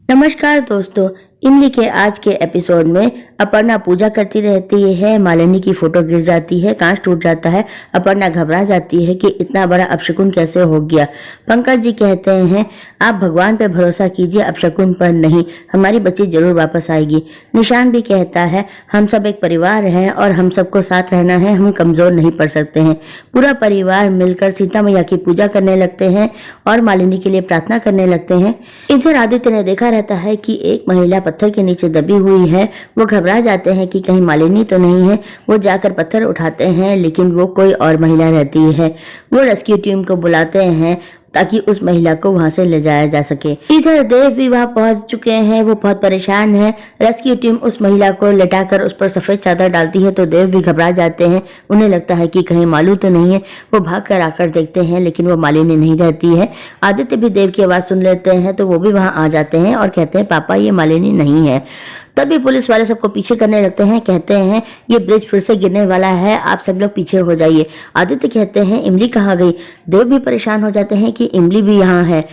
नमस्कार दोस्तों। इमली के आज के एपिसोड में अपर्णा पूजा करती रहती है। मालिनी की फोटो गिर जाती है, कांच टूट जाता है। अपर्णा घबरा जाती है कि इतना बड़ा अपशकुन कैसे हो गया। पंकज जी कहते हैं आप भगवान पर भरोसा कीजिए, अपशकुन पर नहीं, हमारी बच्ची जरूर वापस आएगी। निशान भी कहता है हम सब एक परिवार हैं और हम सबको साथ रहना है, हम कमजोर नहीं पड़ सकते हैं। पूरा परिवार मिलकर सीता मैया की पूजा करने लगते हैं और मालिनी के लिए प्रार्थना करने लगते हैं। इधर आदित्य ने देखा रहता है कि एक महिला पत्थर के नीचे दबी हुई है। वो घबरा जाते हैं कि कहीं मालिनी तो नहीं है। वो जाकर पत्थर उठाते हैं लेकिन वो कोई और महिला रहती है। वो रेस्क्यू टीम को बुलाते हैं ताकि उस महिला को वहां से ले जाया जा सके। इधर देव भी वहां पहुंच चुके हैं। वो बहुत परेशान है। रेस्क्यू टीम उस महिला को लेटाकर उस पर सफेद चादर डालती है तो देव भी घबरा जाते हैं। उन्हें लगता है कि कहीं मालू तो नहीं है। वो भाग कर आकर देखते हैं लेकिन वो मालिनी नहीं रहती है। आदित्य भी देव की आवाज सुन लेते हैं तो वो भी वहां आ जाते हैं और कहते हैं पापा ये मालिनी नहीं है। तभी पुलिस वाले सबको पीछे करने लगते हैं। कहते हैं ये ब्रिज फिर से गिरने वाला है, आप सब लोग पीछे हो जाइए। आदित्य कहते हैं इमली कहाँ गई। देव भी परेशान हो जाते हैं कि इमली भी यहाँ है।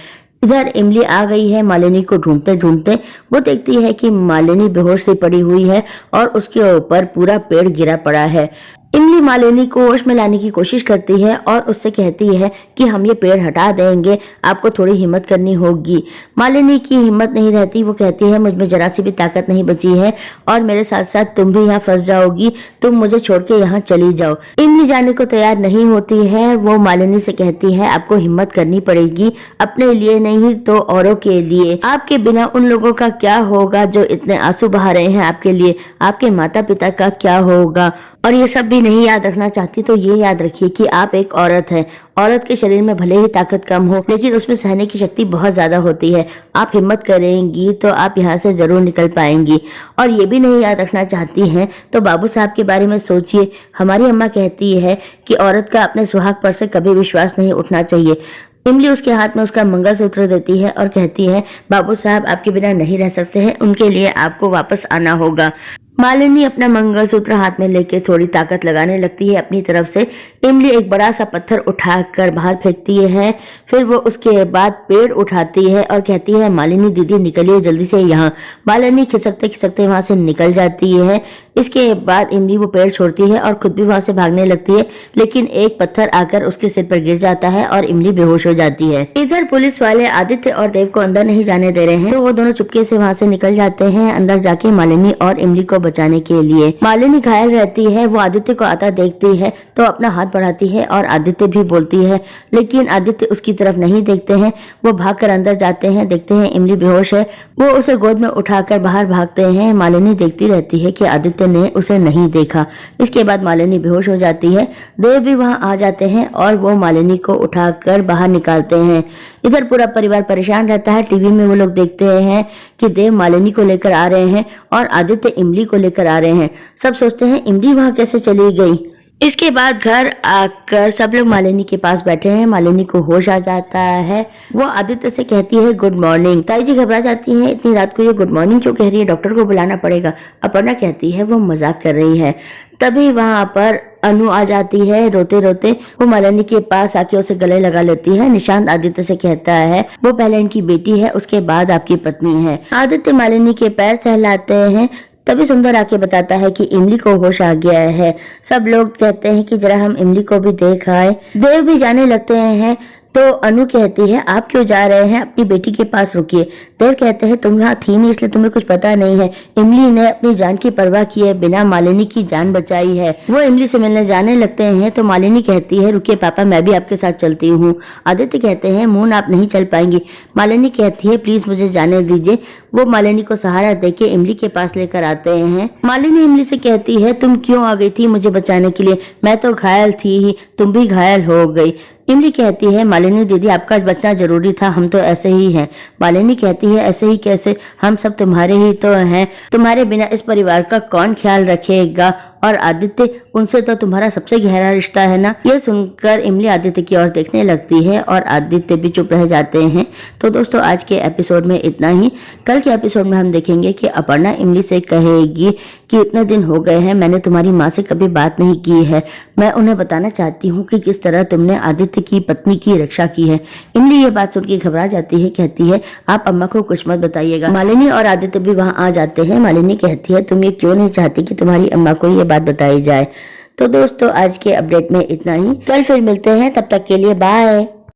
इधर इमली आ गई है। मालिनी को ढूंढते ढूंढते वो देखती है कि मालिनी बेहोश सी पड़ी हुई है और उसके ऊपर पूरा पेड़ गिरा पड़ा है। इमली मालिनी को होश में लाने की कोशिश करती है और उससे कहती है कि हम ये पेड़ हटा देंगे, आपको थोड़ी हिम्मत करनी होगी। मालिनी की हिम्मत नहीं रहती। वो कहती है मुझ में जरा सी भी ताकत नहीं बची है और मेरे साथ साथ तुम भी यहाँ फंस जाओगी, तुम मुझे छोड़ के यहाँ चली जाओ। इमली जाने को तैयार नहीं होती है। वो मालिनी से कहती है आपको हिम्मत करनी पड़ेगी, अपने लिए नहीं तो औरों के लिए। आपके बिना उन लोगों का क्या होगा जो इतने आंसू बहा रहे हैं आपके लिए, आपके माता पिता का क्या होगा। और ये सब भी नहीं याद रखना चाहती तो ये याद रखिए कि आप एक औरत हैं। औरत के शरीर में भले ही ताकत कम हो लेकिन उसमें सहने की शक्ति बहुत ज्यादा होती है। आप हिम्मत करेंगी तो आप यहाँ से जरूर निकल पाएंगी। और ये भी नहीं याद रखना चाहती हैं तो बाबू साहब के बारे में सोचिए। हमारी अम्मा कहती है कि औरत का अपने सुहाग पर से कभी विश्वास नहीं उठना चाहिए। इमली उसके हाथ में उसका मंगलसूत्र देती है और कहती है बाबू साहब आपके बिना नहीं रह सकते हैं, उनके लिए आपको वापस आना होगा। मालिनी अपना मंगलसूत्र हाथ में लेके थोड़ी ताकत लगाने लगती है अपनी तरफ से। इमली एक बड़ा सा पत्थर उठाकर बाहर फेंकती है। फिर वो उसके बाद पेड़ उठाती है और कहती है मालिनी दीदी निकलिए जल्दी से यहाँ। मालिनी खिसकते खिसकते वहां से निकल जाती है। इसके बाद इमली वो पेड़ छोड़ती है और खुद भी वहां से भागने लगती है लेकिन एक पत्थर आकर उसके सिर पर गिर जाता है और इमली बेहोश हो जाती है। इधर पुलिस वाले आदित्य और देव को अंदर नहीं जाने दे रहे हैं तो वो दोनों चुपके से वहां से निकल जाते हैं अंदर जाके मालिनी और इमली को बचाने के लिए। मालिनी घायल रहती है। वो आदित्य को आता देखती है तो अपना हाथ बढ़ाती है और आदित्य भी बोलती है लेकिन आदित्य उसकी तरफ नहीं देखते हैं। वो भागकर अंदर जाते हैं, देखते हैं इमली बेहोश है। वो उसे गोद में उठाकर बाहर भागते हैं। मालिनी देखती रहती है कि आदित्य ने उसे नहीं देखा। इसके बाद मालिनी बेहोश हो जाती है। देव भी वहां आ जाते हैं और वो मालिनी को उठाकर बाहर निकालते हैं। इधर पूरा परिवार परेशान रहता है। टीवी में वो लोग देखते हैं कि देव मालिनी को लेकर आ रहे हैं और आदित्य इमली को लेकर आ रहे हैं। सब सोचते हैं इमली वहां कैसे चली गई। इसके बाद घर आकर सब लोग मालिनी के पास बैठे हैं। मालिनी को होश आ जाता है। वो आदित्य से कहती है गुड मॉर्निंग। ताई जी घबरा जाती है, इतनी रात को ये गुड मॉर्निंग क्यों कह रही है, डॉक्टर को बुलाना पड़ेगा। अपर्णा कहती है वो मजाक कर रही है। तभी वहां पर अनु आ जाती है रोते रोते। वो मालिनी के पास आके उसे गले लगा लेती है। निशांत आदित्य से कहता है वो पहले इनकी बेटी है, उसके बाद आपकी पत्नी है। आदित्य मालिनी के पैर सहलाते हैं। तभी सुंदर आके बताता है कि इमली को होश आ गया है। सब लोग कहते हैं कि जरा हम इमली को भी देख आए। देव भी जाने लगते हैं तो अनु कहती है आप क्यों जा रहे हैं, अपनी बेटी के पास रुकिए। देव कहते हैं तुम यहाँ थी नहीं इसलिए तुम्हें कुछ पता नहीं है। इमली ने अपनी जान की परवाह किए बिना मालिनी की जान बचाई है। वो इमली से मिलने जाने लगते हैं तो मालिनी कहती है रुकिए पापा मैं भी आपके साथ चलती हूँ। आदित्य कहते हैं मून आप नहीं चल पाएंगी। मालिनी कहती है प्लीज मुझे जाने दीजिए। वो मालिनी को सहारा देके इमली के पास लेकर आते हैं। मालिनी इमली से कहती है तुम क्यों आ गई थी मुझे बचाने के लिए, मैं तो घायल थी ही, तुम भी घायल हो गई। इमली कहती है मालिनी दीदी आपका बचना जरूरी था, हम तो ऐसे ही हैं। मालिनी कहती है ऐसे ही कैसे, हम सब तुम्हारे ही तो हैं, तुम्हारे बिना इस परिवार का कौन ख्याल रखेगा। और आदित्य, उनसे तो तुम्हारा सबसे गहरा रिश्ता है ना। ये सुनकर इमली आदित्य की ओर देखने लगती है और आदित्य भी चुप रह जाते हैं। तो दोस्तों आज के एपिसोड में इतना ही। कल के एपिसोड में हम देखेंगे कि अपर्णा इमली से कहेगी कि इतने दिन हो गए हैं, मैंने तुम्हारी माँ से कभी बात नहीं की है। मैं उन्हें बताना चाहती हूँ कि किस तरह तुमने आदित्य की पत्नी की रक्षा की है। इमली ये बात सुन के घबरा जाती है, कहती है आप अम्मा को कुछ मत बताइएगा। मालिनी और आदित्य भी वहाँ आ जाते हैं। मालिनी कहती है तुम ये क्यों नहीं चाहती कि तुम्हारी अम्मा को ये बात बताई जाए। तो दोस्तों आज के अपडेट में इतना ही। कल फिर मिलते हैं, तब तक के लिए बाय।